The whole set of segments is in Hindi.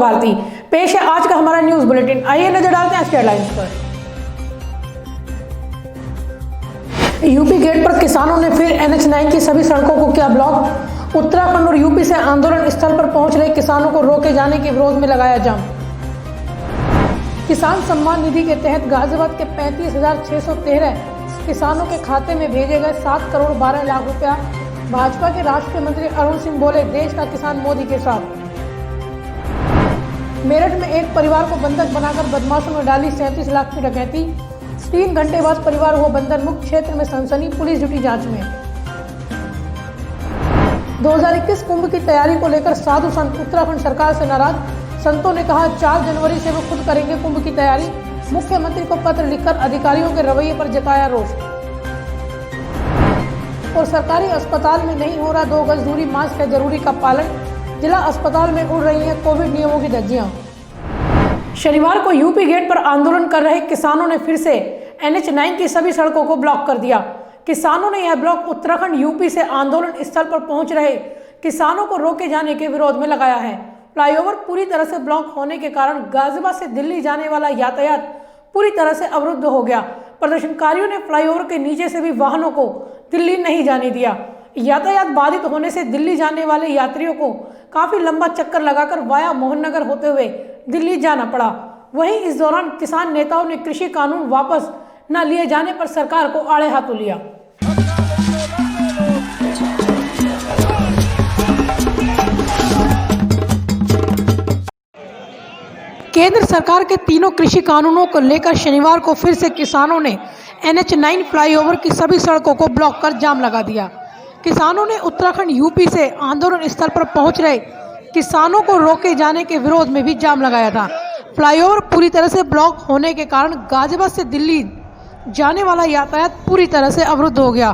भारती। पेश है आज का हमारा न्यूज बुलेटिन। आइए नजर डालते हैं आज के हेडलाइंस पर। यूपी गेट पर किसानों ने फिर NH9 की सभी सड़कों को किया ब्लॉक। उत्तराखंड और यूपी से आंदोलन स्थल पर पहुंच रहे किसानों को रोके जाने के विरोध में लगाया जाम। किसान सम्मान निधि के तहत गाजियाबाद के 35,613 किसानों के खाते में भेजे गए 7 करोड़ 12 लाख रुपया। भाजपा के राष्ट्रीय मंत्री अरुण सिंह बोले, देश का किसान मोदी के साथ। मेरठ में एक परिवार को बंधक बनाकर बदमाशों ने डाली 37 लाख की डकैती। 3 घंटे बाद परिवार हुआ बंधन मुक्त। क्षेत्र में सनसनी, पुलिस जुटी जांच में। 2021 कुंभ की तैयारी को लेकर साधु संत उत्तराखंड सरकार से नाराज। संतों ने कहा 4 जनवरी से वो खुद करेंगे कुंभ की तैयारी। मुख्यमंत्री को पत्र लिखकर अधिकारियों के रवैये पर जताया रोष। और सरकारी अस्पताल में नहीं हो रहा 2 गज दूरी, मास्क है जरूरी का पालन। जिला अस्पताल में उड़ रही है कोविड नियमों की धज्जियां। शनिवार को यूपी गेट पर आंदोलन कर रहे किसानों ने फिर से NH9 की सभी सड़कों को ब्लॉक कर दिया। किसानों ने यह ब्लॉक उत्तराखंड यूपी से आंदोलन स्थल पर पहुंच रहे किसानों को रोके जाने के विरोध में लगाया है। फ्लाईओवर पूरी तरह से ब्लॉक होने के कारण गाजियाबाद से दिल्ली जाने वाला यातायात पूरी तरह से अवरुद्ध हो गया। प्रदर्शनकारियों ने फ्लाईओवर के नीचे से भी वाहनों को दिल्ली नहीं जाने दिया। यातायात बाधित होने से दिल्ली जाने वाले यात्रियों को काफी लंबा चक्कर लगाकर वाया मोहननगर होते हुए दिल्ली जाना पड़ा। वहीं इस दौरान किसान नेताओं ने कृषि कानून वापस न लिए जाने पर सरकार को आड़े हाथों लिया। केंद्र सरकार के तीनों कृषि कानूनों को लेकर शनिवार को फिर से किसानों ने NH9 फ्लाईओवर की सभी सड़कों को ब्लॉक कर जाम लगा दिया। किसानों ने उत्तराखंड यूपी से आंदोलन स्थल पर पहुंच रहे किसानों को रोके जाने के विरोध में भी जाम लगाया था। फ्लाईओवर पूरी तरह से ब्लॉक होने के कारण गाजियाबाद से दिल्ली जाने वाला यातायात पूरी तरह से अवरुद्ध हो गया।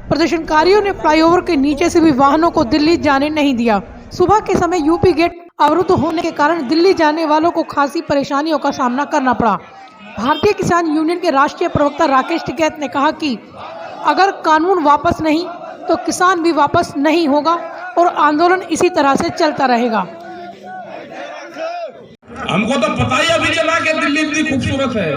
प्रदर्शनकारियों ने फ्लाईओवर के नीचे से भी वाहनों को दिल्ली जाने नहीं दिया। सुबह के समय यूपी गेट अवरुद्ध होने के कारण दिल्ली जाने वालों को खासी परेशानियों का सामना करना पड़ा। भारतीय किसान यूनियन के राष्ट्रीय प्रवक्ता राकेश टिकैत ने कहा कि अगर कानून वापस नहीं तो किसान भी वापस नहीं होगा और आंदोलन इसी तरह से चलता रहेगा। हमको तो पता ही अभी चला कि दिल्ली इतनी खूबसूरत है।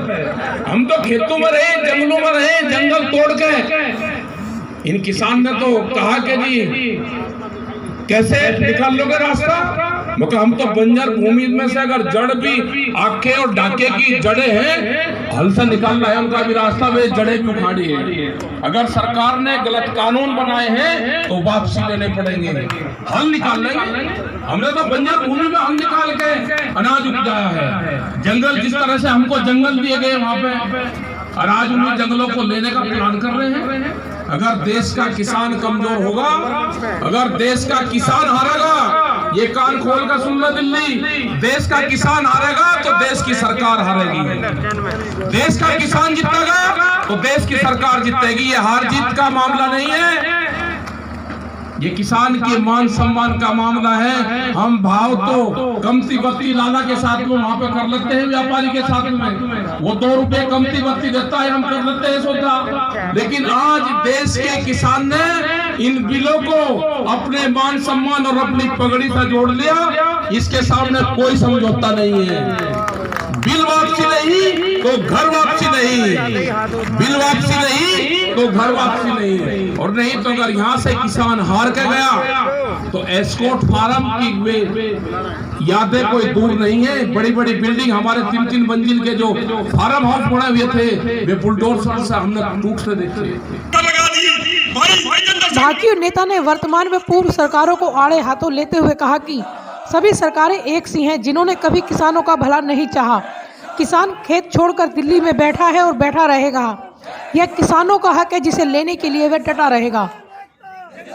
हम तो खेतों में रहे, जंगलों में रहे, जंगल तोड़ के। इन किसान ने तो कहा कि जी कैसे निकाल लोगे रास्ता। मगर हम तो बंजर भूमि में से अगर जड़ भी आखे और डाके की जड़ें हैं, हल से निकालना है उनका भी रास्ता, वे जड़ें भी उखाड़ी है। अगर सरकार ने गलत कानून बनाए हैं तो वापसी लेने पड़ेंगे, हल निकाल लेंगे। हमने तो बंजर भूमि में हल निकाल के अनाज उपजाया है। जंगल जिस तरह से हमको जंगल दिए गए वहां पे, और आज उन जंगलों को लेने का प्लान कर रहे हैं। अगर देश का किसान कमजोर होगा, अगर देश का किसान हारेगा, ये कान खोल कर सुन लो दिल्ली, देश का किसान हारेगा तो देश की सरकार हारेगी। देश का किसान जीतेगा तो देश की सरकार जीतेगी। ये हार जीत का मामला नहीं है, ये किसान के मान सम्मान का मामला है। हम भाव तो कमती बत्ती लाला के साथ में वहां पे कर लेते हैं, व्यापारी के साथ में वो 2 रुपए कमती बत्ती देता है, हम कर लेते हैं सौदा। लेकिन आज देश के किसान ने इन बिलों को अपने मान सम्मान और अपनी पगड़ी से जोड़ लिया। इसके सामने कोई समझौता नहीं है। बिल वापसी नहीं तो घर वापसी नहीं, बिल वापसी नहीं तो घर वापसी नहीं। और नहीं तो अगर यहाँ से किसान हार के गया तो एस्कॉर्ट फार्म की यादें कोई दूर नहीं है। बड़ी बड़ी बिल्डिंग हमारे 3-3 मंजिल के जो फार्म हाउस बने हुए थे, वे बुलडोजर से हमने टूट से देखे। भारतीय नेता ने वर्तमान में पूर्व सरकारों को आड़े हाथों लेते हुए कहा कि सभी सरकारें एक सी हैं, जिन्होंने कभी किसानों का भला नहीं चाहा। किसान खेत छोड़कर दिल्ली में बैठा है और बैठा रहेगा। यह किसानों का हक है जिसे लेने के लिए वह डटा रहेगा।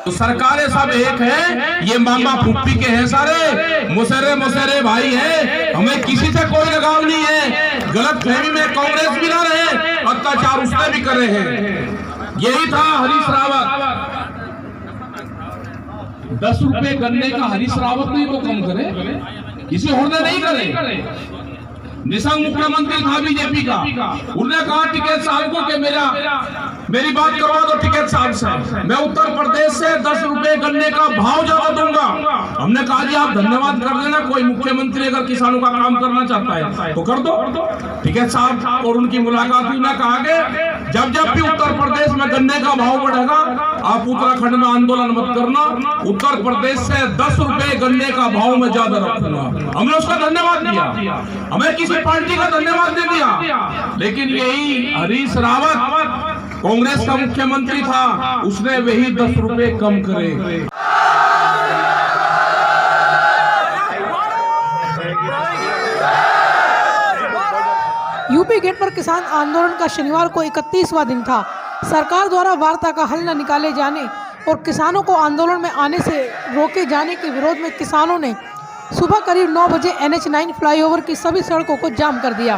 तो सरकारें सब एक हैं, ये मामा फुप्पी के हैं, सारे मुसेरे भाई हैं। हमें किसी से कोई लगाव नहीं है। गलत फहमी में कांग्रेस भी ना रहे, अत्याचार उसने भी करे हैं। यही था हरीश रावत। 10 रुपए गन्ने का हरीश रावत नहीं तो कम करे, किसी और ने नहीं करे। निशंक मुख्यमंत्री था बीजेपी का, उन्होंने कहा टिकैत साहब को कि मेरी बात करवा दो टिकैत साहब से। मैं उत्तर प्रदेश से 10 रुपए गन्ने का भाव ज्यादा दूंगा। हमने कहा जी आप धन्यवाद कर देना, कोई मुख्यमंत्री अगर किसानों का काम करना चाहता है तो कर दो। टिकैत साहब और उनकी मुलाकात हुई ना, कहा कि जब जब भी उत्तर प्रदेश में गन्ने का भाव बढ़ेगा आप उत्तराखंड में आंदोलन मत करना, उत्तर प्रदेश से 10 रुपए गन्ने का भाव में ज्यादा रखूंगा। हमने उसका धन्यवाद दिया, हमें किसी पार्टी का धन्यवाद नहीं दिया, लेकिन यही हरीश रावत कांग्रेस का मुख्यमंत्री था, उसने वही 10 रुपए कम करे। यूपी गेट पर किसान आंदोलन का शनिवार को 31वां दिन था। सरकार द्वारा वार्ता का हल न निकाले जाने और किसानों को आंदोलन में आने से रोके जाने के विरोध में किसानों ने सुबह करीब 9 बजे NH9 फ्लाईओवर की सभी सड़कों को जाम कर दिया।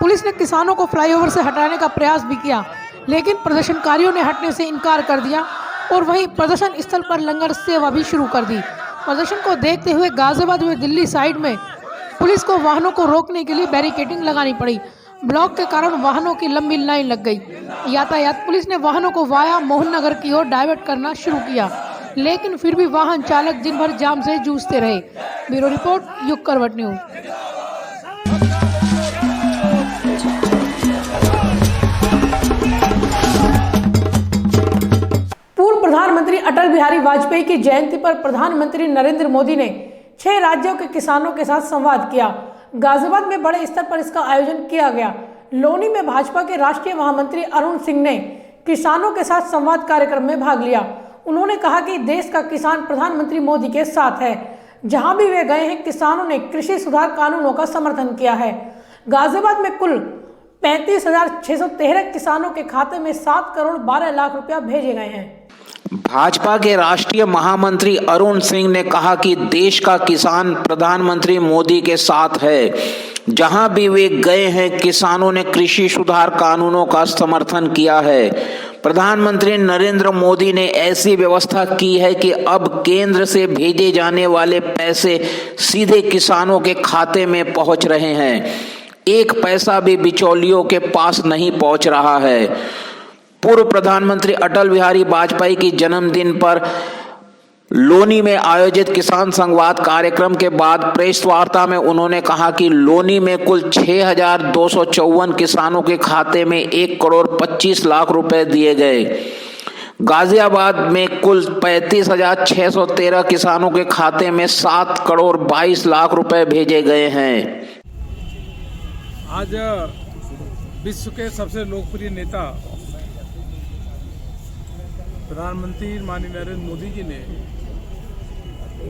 पुलिस ने किसानों को फ्लाईओवर से हटाने का प्रयास भी किया, लेकिन प्रदर्शनकारियों ने हटने से इनकार कर दिया और वहीं प्रदर्शन स्थल पर लंगर सेवा भी शुरू कर दी। प्रदर्शन को देखते हुए गाजियाबाद व दिल्ली साइड में पुलिस को वाहनों को रोकने के लिए बैरिकेडिंग लगानी पड़ी। ब्लॉक के कारण वाहनों की लंबी लाइन लग गई। यातायात पुलिस ने वाहनों को वाया मोहन नगर की ओर डाइवर्ट करना शुरू किया, लेकिन फिर भी वाहन चालक दिन भर जाम से जूझते रहे। ब्यूरो रिपोर्ट, युग करवट न्यूज। पूर्व प्रधानमंत्री अटल बिहारी वाजपेयी की जयंती पर प्रधानमंत्री नरेंद्र मोदी ने 6 राज्यों के किसानों के साथ संवाद किया। गाजियाबाद में बड़े स्तर पर इसका आयोजन किया गया। लोनी में भाजपा के राष्ट्रीय महामंत्री अरुण सिंह ने किसानों के साथ संवाद कार्यक्रम में भाग लिया। उन्होंने कहा कि देश का किसान प्रधानमंत्री मोदी के साथ है। जहां भी वे गए हैं, किसानों ने कृषि सुधार कानूनों का समर्थन किया है। गाजियाबाद में कुल 35,613 किसानों के खाते में 7 करोड़ 12 लाख रुपया भेजे गए हैं। भाजपा के राष्ट्रीय महामंत्री अरुण सिंह ने कहा कि देश का किसान प्रधानमंत्री मोदी के साथ है। जहां भी वे गए हैं, किसानों ने कृषि सुधार कानूनों का समर्थन किया है। प्रधानमंत्री नरेंद्र मोदी ने ऐसी व्यवस्था की है कि अब केंद्र से भेजे जाने वाले पैसे सीधे किसानों के खाते में पहुंच रहे हैं। एक पैसा भी बिचौलियों के पास नहीं पहुंच रहा है। पूर्व प्रधानमंत्री अटल बिहारी वाजपेयी की जन्मदिन पर लोनी में आयोजित किसान संवाद कार्यक्रम के बाद प्रेस वार्ता में उन्होंने कहा कि लोनी में कुल 6,254 किसानों के खाते में 1 करोड़ 25 लाख रुपए दिए गए। गाजियाबाद में कुल 35,613 किसानों के खाते में 7 करोड़ 22 लाख रुपए भेजे गए हैं। आज विश्व के सबसे लोकप्रिय नेता प्रधानमंत्री माननीय नरेंद्र मोदी जी ने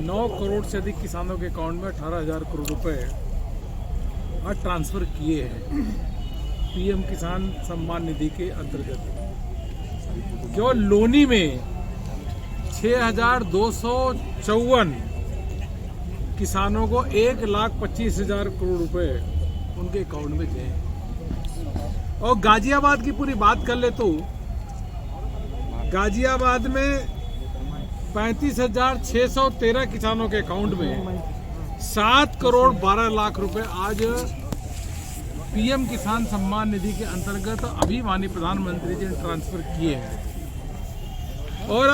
9 करोड़ से अधिक किसानों के अकाउंट में 18,000 करोड़ रुपए आज ट्रांसफर किए हैं पीएम किसान सम्मान निधि के अंतर्गत। केवल लोनी में 6,254 किसानों को 1,25,000 करोड़ रुपए उनके अकाउंट में गए। और गाजियाबाद की पूरी बात कर ले तो गाजियाबाद में 35,613 किसानों के अकाउंट में 7 करोड़ 12 लाख रुपए आज पीएम किसान सम्मान निधि के अंतर्गत अभी माननीय प्रधानमंत्री जी ने ट्रांसफर किए हैं। और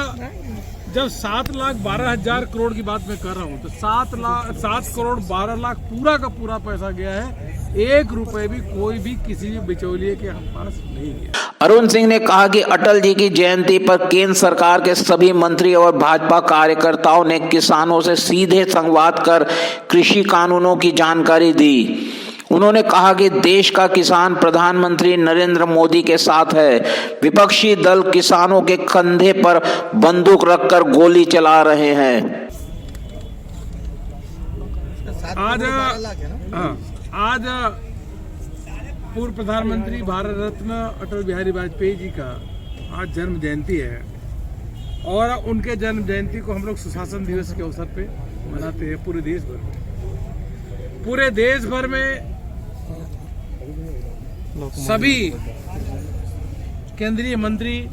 जब 7,12,000 करोड़ की बात मैं कर रहा हूं तो 7 करोड़ 12 लाख पूरा का पूरा पैसा गया है। 1 रुपए भी कोई भी किसी भी बिचौलिए के पास नहीं गया। अरुण सिंह ने कहा कि अटल जी की जयंती पर केंद्र सरकार के सभी मंत्री और भाजपा कार्यकर्ताओं ने किसानों से सीधे संवाद कर कृषि कानूनों की जानकारी दी। उन्होंने कहा कि देश का किसान प्रधानमंत्री नरेंद्र मोदी के साथ है। विपक्षी दल किसानों के कंधे पर बंदूक रखकर गोली चला रहे हैं। आज पूर्व प्रधानमंत्री भारत रत्न अटल बिहारी वाजपेयी जी का आज जन्म जयंती है और उनके जन्म जयंती को हम लोग सुशासन दिवस के अवसर पे मनाते हैं पूरे देश भर में। पूरे देश भर में सभी केंद्रीय मंत्री,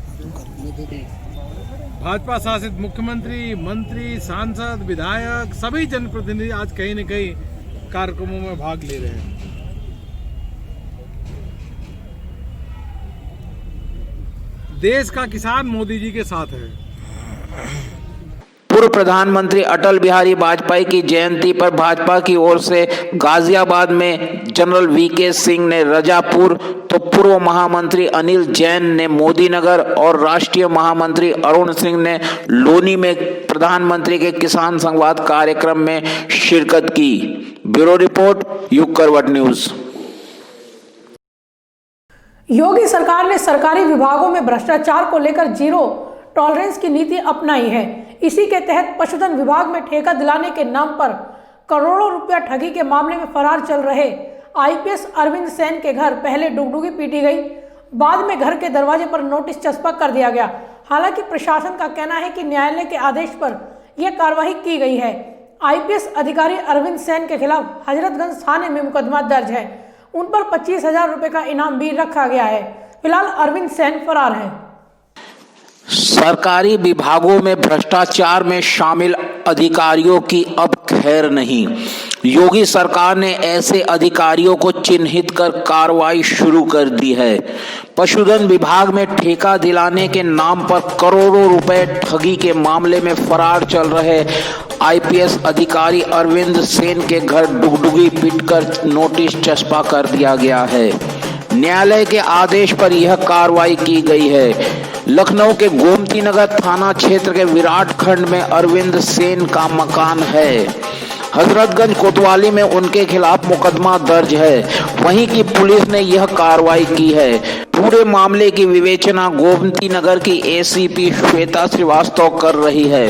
भाजपा शासित मुख्यमंत्री, मंत्री, सांसद, विधायक, सभी जनप्रतिनिधि आज कहीं न कहीं कार्यक्रमों में भाग ले रहे हैं। देश का किसान मोदी जी के साथ है। पूर्व प्रधानमंत्री अटल बिहारी वाजपेयी की जयंती पर भाजपा की ओर से गाजियाबाद में जनरल वीके सिंह ने रजापुर, तो पूर्व महामंत्री अनिल जैन ने मोदीनगर और राष्ट्रीय महामंत्री अरुण सिंह ने लोनी में प्रधानमंत्री के किसान संवाद कार्यक्रम में शिरकत की। ब्यूरो रिपोर्ट, युग करवट न्यूज। योगी सरकार ने सरकारी विभागों में भ्रष्टाचार को लेकर जीरो टॉलरेंस की नीति अपनाई है। इसी के तहत पशुधन विभाग में ठेका दिलाने के नाम पर करोड़ों रुपया ठगी के मामले में फरार चल रहे आईपीएस अरविंद सेन के घर पहले डुगडुगी पीटी गई, बाद में घर के दरवाजे पर नोटिस चस्पा कर दिया गया। हालांकि प्रशासन का कहना है कि न्यायालय के आदेश पर यह कार्रवाई की गई है। आईपीएस अधिकारी अरविंद सेन के खिलाफ हजरतगंज थाने में मुकदमा दर्ज है। उन पर 25,000 रुपए का इनाम भी रखा गया है। फिलहाल अरविंद सेन फरार है। सरकारी विभागों में भ्रष्टाचार में शामिल अधिकारियों की अब खैर नहीं। योगी सरकार ने ऐसे अधिकारियों को चिन्हित कर कार्रवाई शुरू कर दी है। पशुधन विभाग में ठेका दिलाने के नाम पर करोड़ों रुपए ठगी के मामले में फरार चल रहे आईपीएस अधिकारी अरविंद सेन के घर डुगडुगी पीटकर नोटिस चस्पा कर दिया गया है। न्यायालय के आदेश पर यह कार्रवाई की गई है। लखनऊ के गोमती नगर थाना क्षेत्र के विराट खंड में अरविंद सेन का मकान है। हजरतगंज कोतवाली में उनके खिलाफ मुकदमा दर्ज है। वहीं की पुलिस ने यह कार्रवाई की है। पूरे मामले की विवेचना गोमती नगर की एसीपी श्वेता श्रीवास्तव कर रही है।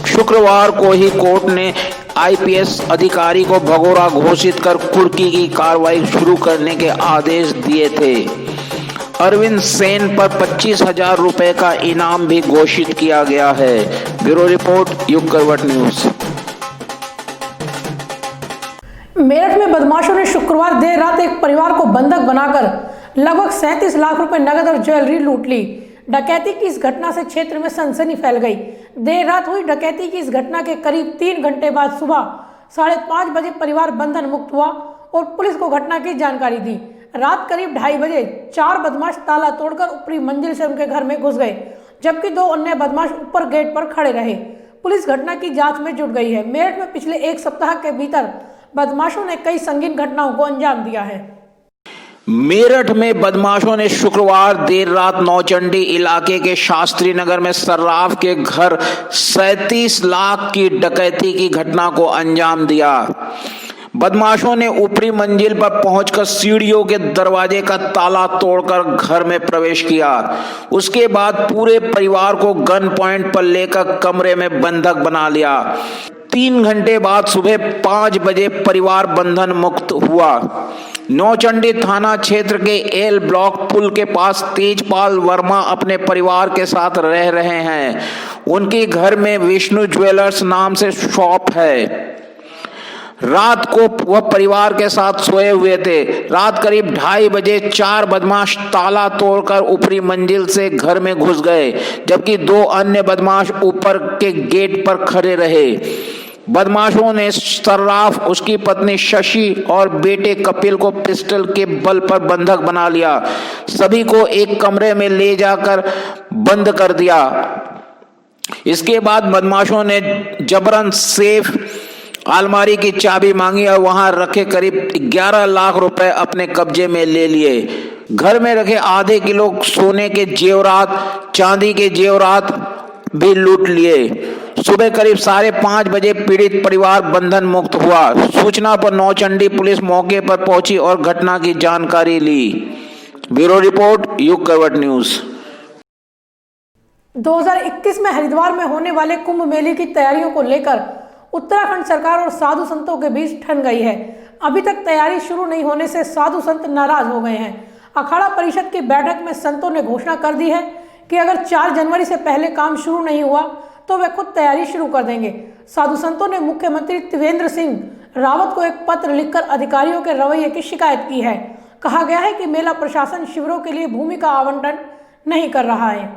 शुक्रवार को ही कोर्ट ने आईपीएस अधिकारी को भगोड़ा घोषित कर कुर्की की कार्रवाई शुरू करने के आदेश दिए थे। अरविंद सेन पर 25,000 रुपए का इनाम भी घोषित किया गया है। ब्यूरो रिपोर्ट, युग करवट न्यूज। मेरठ में बदमाशों ने शुक्रवार देर रात एक परिवार को बंधक बनाकर लगभग 37 लाख रुपए नगद और ज्वेलरी लूट ली। डकैती की इस घटना से क्षेत्र में सनसनी फैल गई। देर रात हुई डकैती की इस घटना के करीब 3 घंटे बाद सुबह 5:30 बजे परिवार बंधन मुक्त हुआ और पुलिस को घटना की जानकारी दी। रात करीब 2:30 बजे 4 बदमाश ताला तोड़कर ऊपरी मंजिल से उनके घर में घुस गए, जबकि 2 अन्य बदमाश ऊपर गेट पर खड़े रहे। पुलिस घटना की जांच में जुट गई है। मेरठ में पिछले 1 सप्ताह के भीतर बदमाशों ने कई संगीन घटनाओं को अंजाम दिया है। मेरठ में बदमाशों ने शुक्रवार देर रात नौचंडी इलाके के शास्त्री नगर में सर्राफ के घर 37 लाख की डकैती की घटना को अंजाम दिया। बदमाशों ने ऊपरी मंजिल पर पहुंचकर सीढ़ियों के दरवाजे का ताला तोड़कर घर में प्रवेश किया। उसके बाद पूरे परिवार को गन पॉइंट पर लेकर कमरे में बंधक बना लिया। 3 घंटे बाद सुबह 5 बजे परिवार बंधन मुक्त हुआ। नौचंडी थाना क्षेत्र के एल ब्लॉक पुल के पास तेजपाल वर्मा अपने परिवार के साथ रह रहे हैं। उनके घर में विष्णु ज्वेलर्स नाम से शॉप है। रात को वह परिवार के साथ सोए हुए थे। रात करीब 2:30 बजे 4 बदमाश ताला तोड़कर ऊपरी मंजिल से घर में घुस गए, जबकि 2 अन्य बदमाश ऊपर के गेट पर खड़े रहे। बदमाशों ने सर्राफ, उसकी पत्नी शशि और बेटे कपिल को पिस्टल के बल पर बंधक बना लिया। सभी को एक कमरे में ले जाकर बंद कर दिया। इसके बाद बदमाशों ने जबरन सेफ अलमारी की चाबी मांगी और वहां रखे करीब 11 लाख रुपए अपने कब्जे में ले लिए। घर में रखे आधे किलो सोने के जेवरात, चांदी के जेवरात भी लूट लिए। सुबह करीब 5:30 बजे पीड़ित परिवार बंधन मुक्त हुआ। सूचना पर नौचंडी पुलिस मौके पर पहुंची और घटना की जानकारी ली। ब्यूरो रिपोर्ट, युग करवट न्यूज। 2021 में हरिद्वार में होने वाले कुंभ मेले की तैयारियों को लेकर उत्तराखंड सरकार और साधु संतों के बीच ठन गई है। अभी तक तैयारी शुरू नहीं होने से साधु संत नाराज हो गए हैं। अखाड़ा परिषद की बैठक में संतों ने घोषणा कर दी है कि अगर 4 जनवरी से पहले काम शुरू नहीं हुआ तो वे खुद तैयारी शुरू कर देंगे। साधु संतों ने मुख्यमंत्री त्रिवेंद्र सिंह रावत को एक पत्र लिखकर अधिकारियों के रवैये की शिकायत की है। कहा गया है कि मेला प्रशासन शिविरों के लिए भूमि का आवंटन नहीं कर रहा है।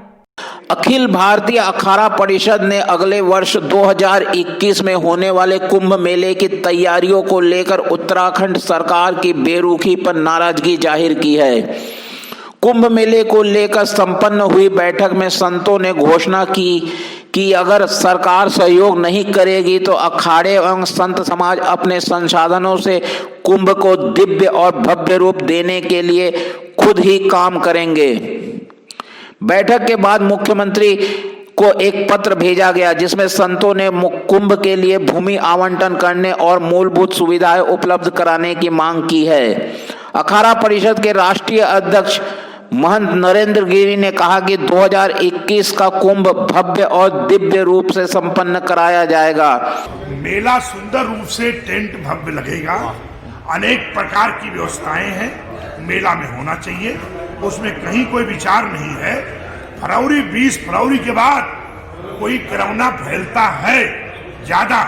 अखिल भारतीय अखाड़ा परिषद ने अगले वर्ष 2021 में होने वाले कुंभ मेले की तैयारियों को लेकर उत्तराखंड सरकार की बेरुखी पर नाराजगी जाहिर की है। कुंभ मेले को लेकर संपन्न हुई बैठक में संतों ने घोषणा की कि अगर सरकार सहयोग नहीं करेगी तो अखाड़े एवं संत समाज अपने संसाधनों से कुंभ को दिव्य और भव्य रूप देने के लिए खुद ही काम करेंगे। बैठक के बाद मुख्यमंत्री को एक पत्र भेजा गया जिसमें संतों ने कुंभ के लिए भूमि आवंटन करने और मूलभूत सुविधाएं उपलब्ध कराने की मांग की है। अखाड़ा परिषद के राष्ट्रीय अध्यक्ष महंत नरेंद्र गिरी ने कहा कि 2021 का कुंभ भव्य और दिव्य रूप से संपन्न कराया जाएगा। मेला सुंदर रूप से टेंट भव्य लगेगा, अनेक प्रकार की व्यवस्थाएं हैं, मेला में होना चाहिए, उसमें कहीं कोई विचार नहीं है। फरवरी 20 फरवरी के बाद कोई कोरोना फैलता है ज्यादा,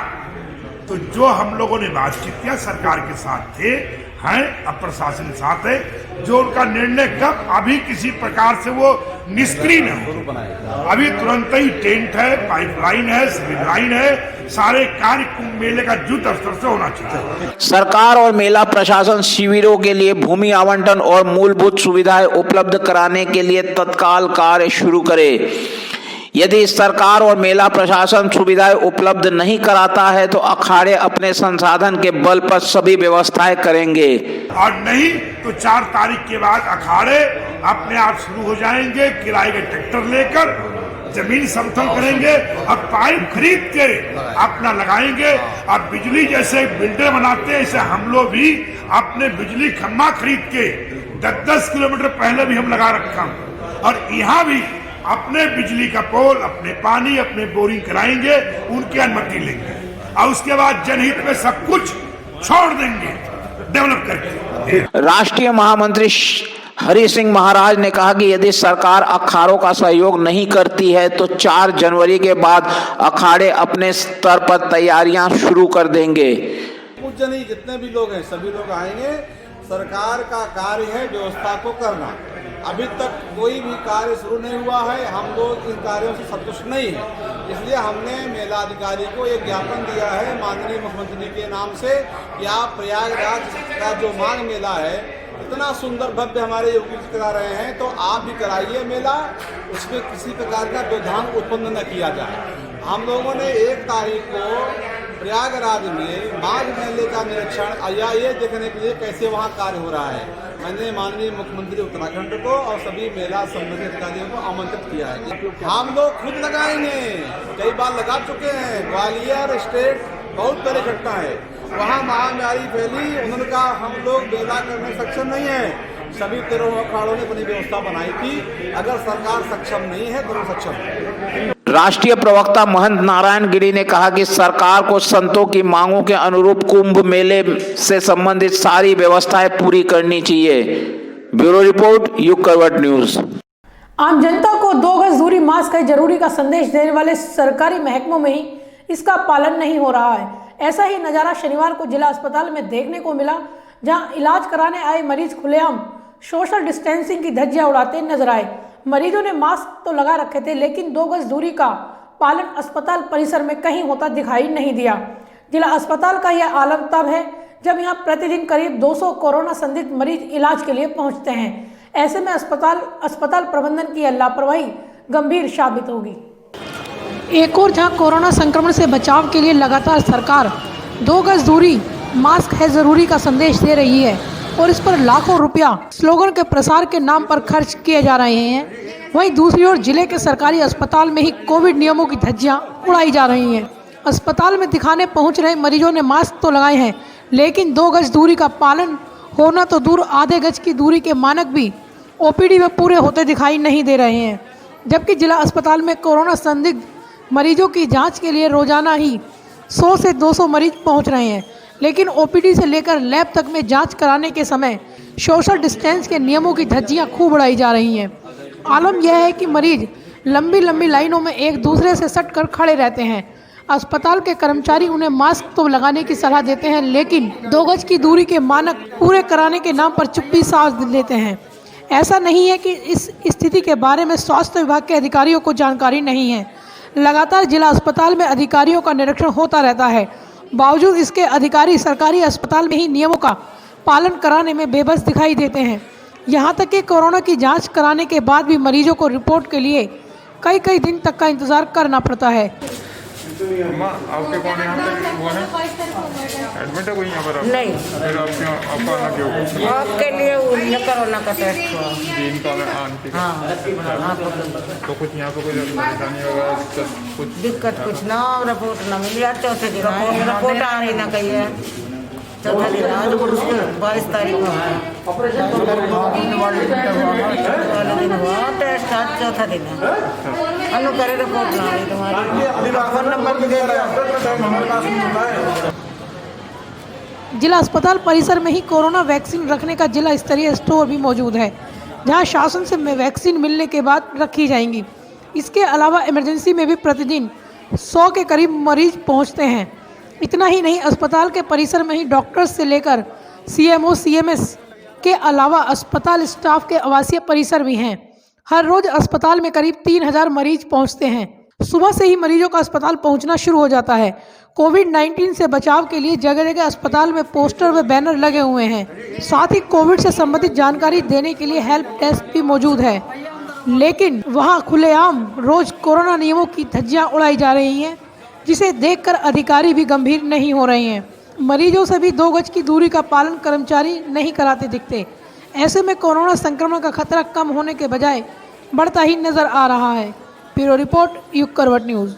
तो जो हम लोगों ने बातचीत किया सरकार के साथ थे, हैं, अब प्रशासन के साथ है, जो उनका निर्णय कब अभी किसी प्रकार से वो निष्क्रिय न हो। अभी तुरंत ही टेंट है, पाइपलाइन है, सिविल लाइन है, सारे कार्य कुंभ मेले का युद्ध स्तर से होना चाहिए। सरकार और मेला प्रशासन शिविरों के लिए भूमि आवंटन और मूलभूत सुविधाएं उपलब्ध कराने के लिए तत्काल कार्य शुरू करे। यदि सरकार और मेला प्रशासन सुविधाएं उपलब्ध नहीं कराता है तो अखाड़े अपने संसाधन के बल पर सभी व्यवस्थाएं करेंगे और नहीं तो 4 तारीख के बाद अखाड़े अपने आप शुरू हो जाएंगे, किराए के ट्रैक्टर लेकर जमीन समतल करेंगे और पाइप खरीद के अपना लगाएंगे। और बिजली जैसे बिल्डर बनाते हैं ऐसे हम लोग भी अपने बिजली खम्भा खरीद के 10-10 किलोमीटर पहले भी हम लगा रखा और यहाँ भी अपने बिजली का पोल, अपने पानी, अपने बोरिंग कराएंगे, उनकी अनुमति लेंगे और उसके बाद जनहित में सब कुछ छोड़ देंगे डेवलप करके। राष्ट्रीय महामंत्री हरि सिंह महाराज ने कहा कि यदि सरकार अखाड़ों का सहयोग नहीं करती है तो 4 जनवरी के बाद अखाड़े अपने स्तर पर तैयारियां शुरू कर देंगे। पूज्य नहीं, जितने भी लोग हैं सभी लोग आएंगे। सरकार का कार्य है व्यवस्था को करना। अभी तक कोई भी कार्य शुरू नहीं हुआ है, हम लोग इन कार्यों से संतुष्ट नहीं है, इसलिए हमने मेला अधिकारी को एक ज्ञापन दिया है माननीय मुख्यमंत्री के नाम से कि आप प्रयागराज का जो माघ मेला है इतना सुंदर भव्य हमारे योगी जी करा रहे हैं, तो आप भी कराइए मेला, उसमें किसी प्रकार का व्यवधान उत्पन्न न किया जाए। हम लोगों ने 1 तारीख को प्रयागराज में माघ मेले का निरीक्षण या ये देखने के लिए कैसे वहाँ कार्य हो रहा है, मैंने माननीय मुख्यमंत्री उत्तराखंड को और सभी मेला संबंधित अधिकारियों को आमंत्रित किया है। हम लोग खुद लगाएंगे, कई बार लगा चुके हैं। ग्वालियर स्टेट बहुत बड़ी घटना है, वहाँ महामारी फैली, उन्होंने कहा हम लोग मेला करने सक्षम नहीं है। सभी 13 अखाड़ों ने अपनी व्यवस्था बनाई थी, अगर सरकार सक्षम नहीं है तो सक्षम है। राष्ट्रीय प्रवक्ता महंत नारायण गिरी ने कहा कि सरकार को संतों की मांगों के अनुरूप कुंभ मेले से संबंधित सारी व्यवस्थाएं पूरी करनी चाहिए। ब्यूरो रिपोर्ट, युग करवट न्यूज। आम जनता को 2 गज दूरी, मास्क है जरूरी का संदेश देने वाले सरकारी महकमों में ही इसका पालन नहीं हो रहा है। ऐसा ही नज़ारा शनिवार को जिला अस्पताल में देखने को मिला, जहां इलाज कराने आए मरीज खुलेआम सोशल डिस्टेंसिंग की धज्जियां उड़ाते नजर आए। मरीजों ने मास्क तो लगा रखे थे, लेकिन 2 गज दूरी का पालन अस्पताल परिसर में कहीं होता दिखाई नहीं दिया। जिला अस्पताल का यह आलम तब है जब यहां प्रतिदिन करीब 200 कोरोना संदिग्ध मरीज इलाज के लिए पहुंचते हैं। ऐसे में अस्पताल प्रबंधन की लापरवाही गंभीर साबित होगी। एक और जहां कोरोना संक्रमण से बचाव के लिए लगातार सरकार 2 गज दूरी, मास्क है जरूरी का संदेश दे रही है और इस पर लाखों रुपया स्लोगन के प्रसार के नाम पर खर्च किए जा रहे हैं, वहीं दूसरी ओर जिले के सरकारी अस्पताल में ही कोविड नियमों की धज्जियां उड़ाई जा रही हैं। अस्पताल में दिखाने पहुंच रहे मरीजों ने मास्क तो लगाए हैं, लेकिन 2 गज दूरी का पालन होना तो दूर, आधे गज की दूरी के मानक भी ओपीडी में पूरे होते दिखाई नहीं दे रहे हैं। जबकि जिला अस्पताल में कोरोना संदिग्ध मरीजों की जांच के लिए रोजाना ही 100 से 200 मरीज पहुंच रहे हैं, लेकिन ओपीडी से लेकर लैब तक में जांच कराने के समय सोशल डिस्टेंस के नियमों की धज्जियां खूब उड़ाई जा रही हैं। आलम यह है कि मरीज लंबी लंबी लाइनों में एक दूसरे से सट कर खड़े रहते हैं। अस्पताल के कर्मचारी उन्हें मास्क तो लगाने की सलाह देते हैं, लेकिन 2 गज की दूरी के मानक पूरे कराने के नाम पर चुप्पी साध लेते हैं। ऐसा नहीं है कि इस स्थिति के बारे में स्वास्थ्य विभाग के अधिकारियों को जानकारी नहीं है। लगातार जिला अस्पताल में अधिकारियों का निरीक्षण होता रहता है, बावजूद इसके अधिकारी सरकारी अस्पताल में ही नियमों का पालन कराने में बेबस दिखाई देते हैं। यहाँ तक कि कोरोना की जांच कराने के बाद भी मरीजों को रिपोर्ट के लिए कई कई दिन तक का इंतजार करना पड़ता है। आपके कौन यहाँ पे हुआ है? एडमिट है कोई यहाँ पर? नहीं, फिर आपका आना क्यों? आपके लिए कोरोना का टेस्ट हुआ। दिन का आंटी हाँ, तो कुछ यहाँ पे कोई परेशानी वगैरह दिक्कत दिक्कत कुछ ना, रिपोर्ट ना मिली। आज चौथे दिन रिपोर्ट आ रही ना कही है। चौथा दिन आज 22 तारीख को है वाले दिन हुआ टेस्ट। आज चौथा दिन है। अनु करे रिपोर्ट ना आई तुम्हारी। फोन नंबर भी दे दिया। जिला अस्पताल परिसर में ही कोरोना वैक्सीन रखने का जिला स्तरीय स्टोर भी मौजूद है, जहां शासन से वैक्सीन मिलने के बाद रखी जाएंगी। इसके अलावा इमरजेंसी में भी प्रतिदिन 100 के करीब मरीज पहुंचते हैं। इतना ही नहीं, अस्पताल के परिसर में ही डॉक्टर्स से लेकर CMO CMS के अलावा अस्पताल स्टाफ के आवासीय परिसर भी हैं। हर रोज अस्पताल में करीब 3000 मरीज पहुंचते हैं। सुबह से ही मरीजों का अस्पताल पहुंचना शुरू हो जाता है। कोविड-19 से बचाव के लिए जगह जगह अस्पताल में पोस्टर व बैनर लगे हुए हैं। साथ ही कोविड से संबंधित जानकारी देने के लिए हेल्प डेस्क भी मौजूद है, लेकिन वहां खुलेआम रोज कोरोना नियमों की धज्जियां उड़ाई जा रही हैं, जिसे देखकर अधिकारी भी गंभीर नहीं हो रहे हैं। मरीजों से भी 2 गज की दूरी का पालन कर्मचारी नहीं कराते दिखते। ऐसे में कोरोना संक्रमण का खतरा कम होने के बजाय बढ़ता ही नजर आ रहा है। ब्यूरो रिपोर्ट, युग करवट न्यूज।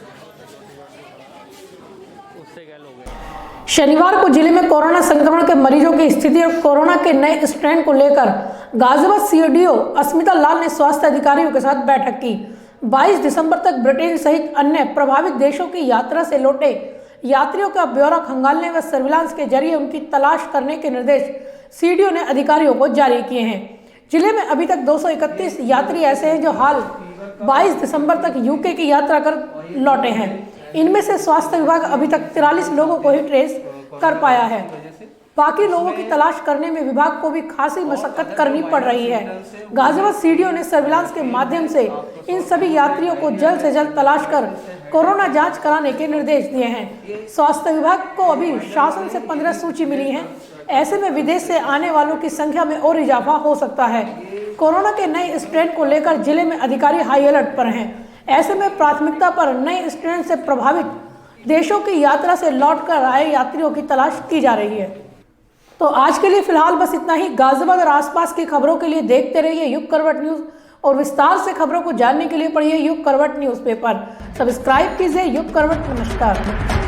शनिवार को जिले में कोरोना संक्रमण के मरीजों की स्थिति और कोरोना के नए स्ट्रेन को लेकर गाजियाबाद CDO अस्मिता लाल ने स्वास्थ्य अधिकारियों के साथ बैठक की। 22 दिसंबर तक ब्रिटेन सहित अन्य प्रभावित देशों की यात्रा से लौटे यात्रियों का ब्यौरा खंगालने व सर्विलांस के जरिए उनकी तलाश करने के निर्देश CDO ने अधिकारियों को जारी किए हैं। जिले में अभी तक 231 यात्री ऐसे हैं जो हाल 22 दिसंबर तक UK की यात्रा कर लौटे हैं। इनमें से स्वास्थ्य विभाग अभी तक 43 लोगों को ही ट्रेस कर पाया है। बाकी लोगों की तलाश करने में विभाग को भी खासी मशक्कत करनी पड़ रही है। गाजियाबाद CDO ने सर्विलांस के माध्यम से इन सभी यात्रियों को जल्द से जल्द तलाश कर कोरोना जांच कराने के निर्देश दिए हैं। स्वास्थ्य विभाग को अभी शासन से 15 सूची मिली है। ऐसे में विदेश से आने वालों की संख्या में और इजाफा हो सकता है। कोरोना के नए स्ट्रेन को लेकर जिले में अधिकारी हाई अलर्ट पर हैं। ऐसे में प्राथमिकता पर नए स्ट्रेन से प्रभावित देशों की यात्रा से लौटकर आए यात्रियों की तलाश की जा रही है। तो आज के लिए फिलहाल बस इतना ही। गाजियाबाद और आसपास की खबरों के लिए देखते रहिए युग करवट न्यूज और विस्तार से खबरों को जानने के लिए पढ़िए युग करवट न्यूज़पेपर। सब्सक्राइब कीजिए युग करवट। नमस्कार।